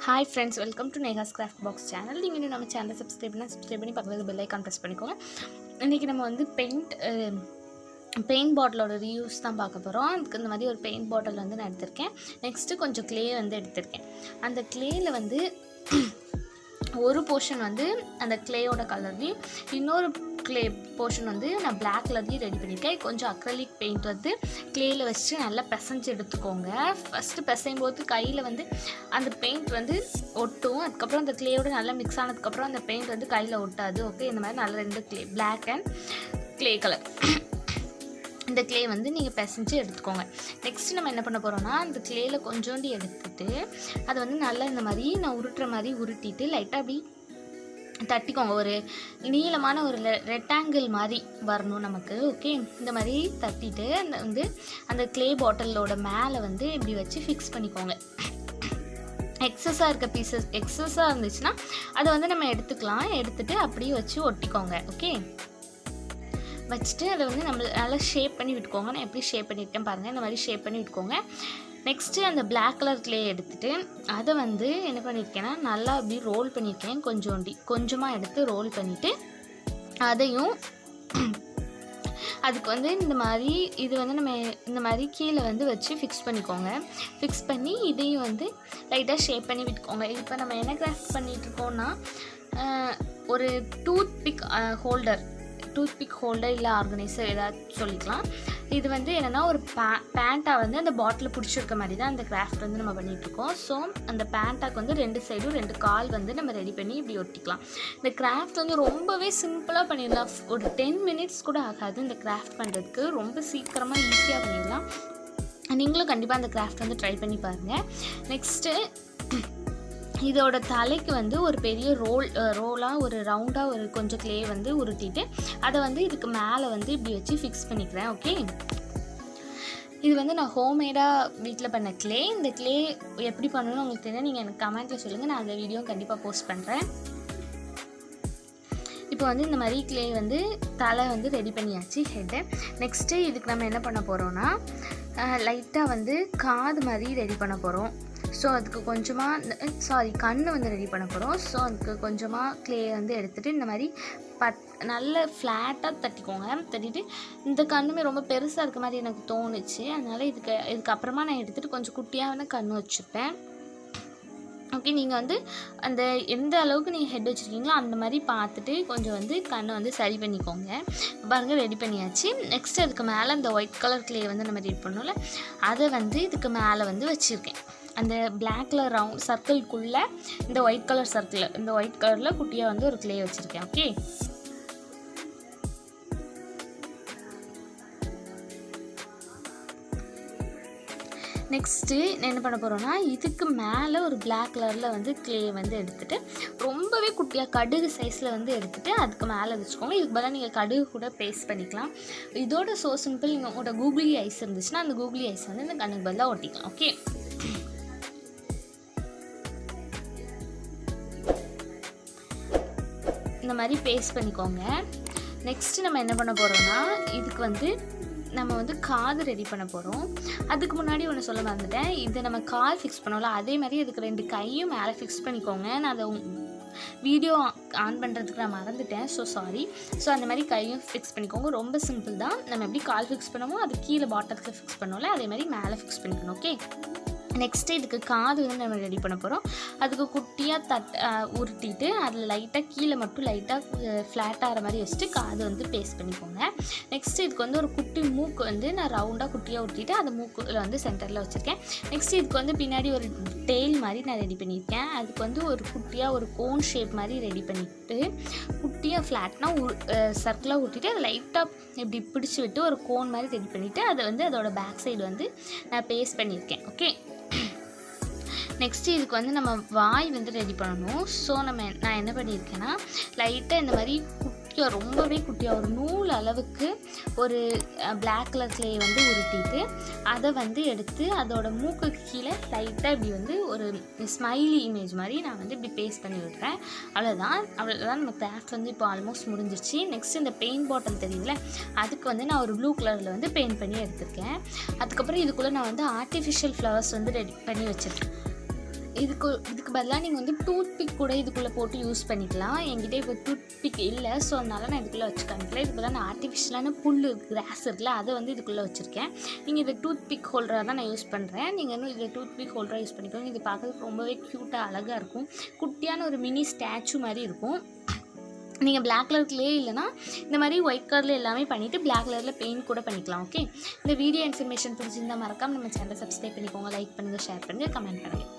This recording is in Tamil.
Hi friends, welcome to Neha's Craft Box channel. நீங்கள் இன்னும் நம்ம சேனலை சப்ஸ்கிரைப் பண்ணி பக்கத்தில் பெல் ஐக்கான் ப்ரெஸ் பண்ணிக்கோங்க. இன்றைக்கி நம்ம வந்து பெயிண்ட் பாட்டிலோட ரிவ்யூஸ் தான் பார்க்க போகிறோம். அதுக்கு இந்த மாதிரி ஒரு பெயிண்ட் பாட்டில் வந்து நான் எடுத்திருக்கேன். நெக்ஸ்ட்டு கொஞ்சம் க்ளே வந்து எடுத்திருக்கேன். அந்த க்ளேயில் வந்து ஒரு போர்ஷன் வந்து அந்த க்ளேயோட கலர்லையும் இன்னொரு க்ளே போர்ஷன் வந்து நான் பிளாக் கலர்லையும் ரெடி பண்ணியிருக்கேன். கொஞ்சம் அக்ரலிக் பெயிண்ட் வந்து க்ளேயில் வச்சு நல்லா பிசைஞ்சு எடுத்துக்கோங்க. ஃபஸ்ட்டு பிசையும் போது கையில் வந்து அந்த பெயிண்ட் வந்து ஒட்டும். அதுக்கப்புறம் அந்த க்ளேயோட நல்லா மிக்ஸ் ஆனதுக்கப்புறம் அந்த பெயிண்ட் வந்து கையில் ஒட்டாது. ஓகே, இந்த மாதிரி நல்லா ரெண்டு clay, black and clay colour, இந்த க்ளே வந்து நீங்கள் பிசைஞ்சு எடுத்துக்கோங்க. நெக்ஸ்ட்டு நம்ம என்ன பண்ண போகிறோம்னா, அந்த க்ளேயில் கொஞ்சோண்டி எடுத்துகிட்டு அதை வந்து நல்லா இந்த மாதிரி நான் உருட்டுற மாதிரி உருட்டிட்டு லைட்டாக அப்படி தட்டிக்கோங்க. ஒரு நீளமான ஒரு ரெக்டாங்கிள் மாதிரி வரணும் நமக்கு. ஓகே, இந்த மாதிரி தட்டிட்டு அந்த க்ளே பாட்டிலோட மேலே வந்து இப்படி வச்சு ஃபிக்ஸ் பண்ணிக்கோங்க. எக்ஸஸாக இருக்க பீசஸ் எக்ஸஸாக இருந்துச்சுன்னா அதை வந்து நம்ம எடுத்துக்கலாம். எடுத்துகிட்டு அப்படியே வச்சு ஒட்டிக்கோங்க. ஓகே, வச்சுட்டு அதை வந்து நம்ம நல்லா ஷேப் பண்ணி விட்டுக்கோங்க. நான் எப்படி ஷேப் பண்ணியிருக்கேன் பாருங்கள். இந்த மாதிரி ஷேப் பண்ணி விட்டுக்கோங்க. நெக்ஸ்ட்டு அந்த பிளாக் கலர் க்ளே எடுத்துகிட்டு அதை வந்து என்ன பண்ணியிருக்கேன்னா நல்லா அப்படி ரோல் பண்ணியிருக்கேன். கொஞ்சமாக எடுத்து ரோல் பண்ணிவிட்டு அதையும் அதுக்கு வந்து இந்த மாதிரி இது வந்து நம்ம இந்த மாதிரி கீழே வந்து வச்சு ஃபிக்ஸ் பண்ணிக்கோங்க. ஃபிக்ஸ் பண்ணி இதையும் வந்து லைட்டாக ஷேப் பண்ணி விட்டுக்கோங்க. இப்போ நம்ம என்ன கிராஃப்ட் பண்ணிகிட்ருக்கோன்னா, ஒரு டூத்பிக் ஹோல்டர் இல்லை ஆர்கனைசர் ஏதாவது சொல்லிக்கலாம். இது வந்து என்னென்னா ஒரு பேண்ட்டாக வந்து அந்த பாட்டில் பிடிச்சிருக்க மாதிரி தான் அந்த கிராஃப்ட் வந்து நம்ம பண்ணிகிட்ருக்கோம். ஸோ அந்த பேண்ட்டாக்கு வந்து ரெண்டு சைடும் 2 கால் வந்து நம்ம ரெடி பண்ணி இப்படி ஒட்டிக்கலாம். இந்த கிராஃப்ட் வந்து ரொம்பவே சிம்பிளாக பண்ணிடலாம். ஒரு 10 மினிட்ஸ் கூட ஆகாது இந்த கிராஃப்ட் பண்ணுறதுக்கு. ரொம்ப சீக்கிரமாக ஈஸியாக பண்ணிடலாம். நீங்களும் கண்டிப்பாக அந்த கிராஃப்ட் வந்து ட்ரை பண்ணி பாருங்கள். நெக்ஸ்ட்டு இதோட தலைக்கு வந்து ஒரு பெரிய ரோலாக ஒரு ரவுண்டாக ஒரு கொஞ்சம் க்ளே வந்து உருட்டிட்டு அதை வந்து இதுக்கு மேலே வந்து இப்படி வச்சு ஃபிக்ஸ் பண்ணிக்கிறேன். ஓகே, இது வந்து நான் ஹோம்மேடாக வீட்டில் பண்ண க்ளே. இந்த க்ளே எப்படி பண்ணணும்னு உங்களுக்கு தெரியும், நீங்கள் எனக்கு கமெண்ட்டில் சொல்லுங்கள். நான் அந்த வீடியோ கண்டிப்பாக போஸ்ட் பண்ணுறேன். இப்போ வந்து இந்த மாதிரி க்ளே வந்து தலை வந்து ரெடி பண்ணியாச்சு, ஹெட்டு. நெக்ஸ்ட்டு இதுக்கு நம்ம என்ன பண்ண போகிறோன்னா, லைட்டாக வந்து காது மாதிரி ரெடி பண்ண போகிறோம். ஸோ அதுக்கு கொஞ்சமாக கண் வந்து ரெடி பண்ண போகிறோம். ஸோ அதுக்கு கொஞ்சமாக க்ளே வந்து எடுத்துகிட்டு இந்த மாதிரி நல்ல ஃப்ளாட்டாக தட்டிக்கோங்க. தட்டிட்டு இந்த கண்ணுமே ரொம்ப பெருசாக இருக்க மாதிரி எனக்கு தோணுச்சு. அதனால் இதுக்கப்புறமா நான் எடுத்துகிட்டு கொஞ்சம் குட்டியாக கண் வச்சுப்பேன். ஓகே, நீங்கள் வந்து அந்த எந்த அளவுக்கு நீங்கள் ஹெட் வச்சுருக்கீங்களோ அந்த மாதிரி பார்த்துட்டு கொஞ்சம் வந்து கண்ணை வந்து சரி பண்ணிக்கோங்க. பாருங்கள், ரெடி பண்ணியாச்சு. நெக்ஸ்ட் அதுக்கு மேலே அந்த ஒயிட் கலர் க்ளே வந்து நம்ம ரெடி பண்ணோம்ல, அதை வந்து இதுக்கு மேலே வந்து வச்சுருக்கேன். அந்த பிளாக் கலர் ரவுண்ட் சர்க்கிள்குள்ளே இந்த ஒயிட் கலரில் குட்டியாக வந்து ஒரு க்ளே வச்சுருக்கேன். ஓகே, நெக்ஸ்ட்டு என்ன பண்ண போகிறோன்னா, இதுக்கு மேலே ஒரு பிளாக் கலரில் வந்து க்ளே வந்து எடுத்துகிட்டு ரொம்பவே குட்டியாக கடுகு சைஸில் வந்து எடுத்துகிட்டு அதுக்கு மேலே வச்சுக்கோங்க. இதுக்கு பதிலாக நீங்கள் கடுகு கூட பேஸ்ட் பண்ணிக்கலாம். இதோட ஸோ சிம்பிள். நீங்கள் உங்களோட கூகுளி ஐஸ் இருந்துச்சுன்னா அந்த கூகுளி ஐஸ் வந்து இந்த கண்ணுக்கு பதிலாக ஒட்டிக்கலாம். ஓகே, இந்த மாதிரி பேஸ்ட் பண்ணிக்கோங்க. நெக்ஸ்ட்டு நம்ம என்ன பண்ண போகிறோம்னா, இதுக்கு வந்து நம்ம வந்து காது ரெடி பண்ண போகிறோம். அதுக்கு முன்னாடி ஒன்று சொல்ல மறந்துட்டேன். இது நம்ம கால் ஃபிக்ஸ் பண்ணோம்ல, அதே மாதிரி அதுக்கு 2 கையும் மேலே ஃபிக்ஸ் பண்ணிக்கோங்க. நான் அதை வீடியோ ஆன் பண்ணுறதுக்கு நான் மறந்துட்டேன். So sorry. ஸோ அந்த மாதிரி கையும் ஃபிக்ஸ் பண்ணிக்கோங்க. ரொம்ப சிம்பிள் தான். நம்ம எப்படி கால் ஃபிக்ஸ் பண்ணுவோமோ அது கீழே பாட்டத்தில் ஃபிக்ஸ் பண்ணோம்ல, அதே மாதிரி மேலே ஃபிக்ஸ் பண்ணிக்கணும். ஓகே, நெக்ஸ்ட்டு இதுக்கு காது வந்து நம்ம ரெடி பண்ண போகிறோம். அதுக்கு குட்டியாக உருட்டிட்டு அதில் லைட்டாக கீழே மட்டும் லைட்டாக ஃப்ளாட் ஆகிற மாதிரி வச்சுட்டு காது வந்து பேஸ்ட் பண்ணிக்கோங்க. நெக்ஸ்ட்டு இதுக்கு வந்து ஒரு குட்டி மூக்கு வந்து நான் ரவுண்டாக குட்டியாக உருட்டிட்டு அந்த மூக்கில் வந்து சென்டரில் வச்சுருக்கேன். நெக்ஸ்ட்டு இதுக்கு வந்து பின்னாடி ஒரு டெய்ல் மாதிரி நான் ரெடி பண்ணியிருக்கேன். அதுக்கு வந்து ஒரு குட்டியாக ஒரு கோன் ஷேப் மாதிரி ரெடி பண்ணிவிட்டு குட்டியாக ஃப்ளாட்னாக சர்க்கிளாக ஊட்டிட்டு அதை லைட்டாக இப்படி பிடிச்சி விட்டு ஒரு கோன் மாதிரி ரெடி பண்ணிவிட்டு அதை வந்து அதோட பேக் சைடு வந்து நான் பேஸ்ட் பண்ணியிருக்கேன். ஓகே, நெக்ஸ்ட்டு இதுக்கு வந்து நம்ம வாய் வந்து ரெடி பண்ணணும். ஸோ நான் என்ன பண்ணியிருக்கேன்னா, லைட்டாக இந்த மாதிரி குட்டியாக ரொம்பவே குட்டியாக ஒரு நூல் அளவுக்கு ஒரு பிளாக் கலர் க்ளே வந்து உருட்டிட்டு அதை வந்து எடுத்து அதோட மூக்குக்கு கீழே லைட்டாக இப்படி வந்து ஒரு ஸ்மைலி இமேஜ் மாதிரி நான் வந்து இப்படி பேஸ்ட் பண்ணி விடுறேன். அவ்வளோதான் நம்ம கிராஃப்ட் வந்து இப்போ ஆல்மோஸ்ட் முடிஞ்சிருச்சு. நெக்ஸ்ட் இந்த பெயிண்ட் பாட்டில் தெரியுங்களே, அதுக்கு வந்து நான் ஒரு ப்ளூ கலரில் வந்து பெயிண்ட் பண்ணி எடுத்திருக்கேன். அதுக்கப்புறம் இதுக்குள்ளே நான் வந்து ஆர்டிஃபிஷியல் ஃப்ளவர்ஸ் வந்து ரெடி பண்ணி வச்சுருக்கேன். இதுக்கு பதிலாக நீங்கள் வந்து டூத் பிக் கூட இதுக்குள்ளே போட்டு யூஸ் பண்ணிக்கலாம். என்கிட்ட இப்போ டூத் பிக் இல்லை, ஸோ அதனால் நான் இதுக்குள்ளே வச்சு காமிக்கல. இதுக்கு பதிலாக நான் ஆர்டிஃபிஷியலான புல் கிராஸ் இருக்குல்ல, அதை வந்து இதுக்குள்ளே வச்சுருக்கேன். நீங்கள் இதை டூத் பிக் ஹோல்டராக தான் நான் யூஸ் பண்ணுறேன். நீங்கள் இன்னும் இதை டூத் பிக் ஹோல்டராக யூஸ் பண்ணிக்கோங்க. இது பார்க்கறதுக்கு ரொம்பவே க்யூட்டாக அழகாக இருக்கும். குட்டியான ஒரு மினி ஸ்டாச்சு மாதிரி இருக்கும். நீங்கள் பிளாக் கலர்லேயே இல்லைனா இந்த மாதிரி ஒயிட் கலரில் எல்லாமே பண்ணிவிட்டு பிளாக் கலரில் பெயிண்ட் கூட பண்ணிக்கலாம். ஓகே, இந்த வீடியோ இன்ஃபர்மேஷன் பிடிச்சிருந்தால் மறக்காமல் நம்ம சேனலை சப்ஸ்கிரைப் பண்ணிக்கோங்க. லைக் பண்ணுங்கள், ஷேர் பண்ணுங்கள், கமெண்ட் பண்ணுங்கள்.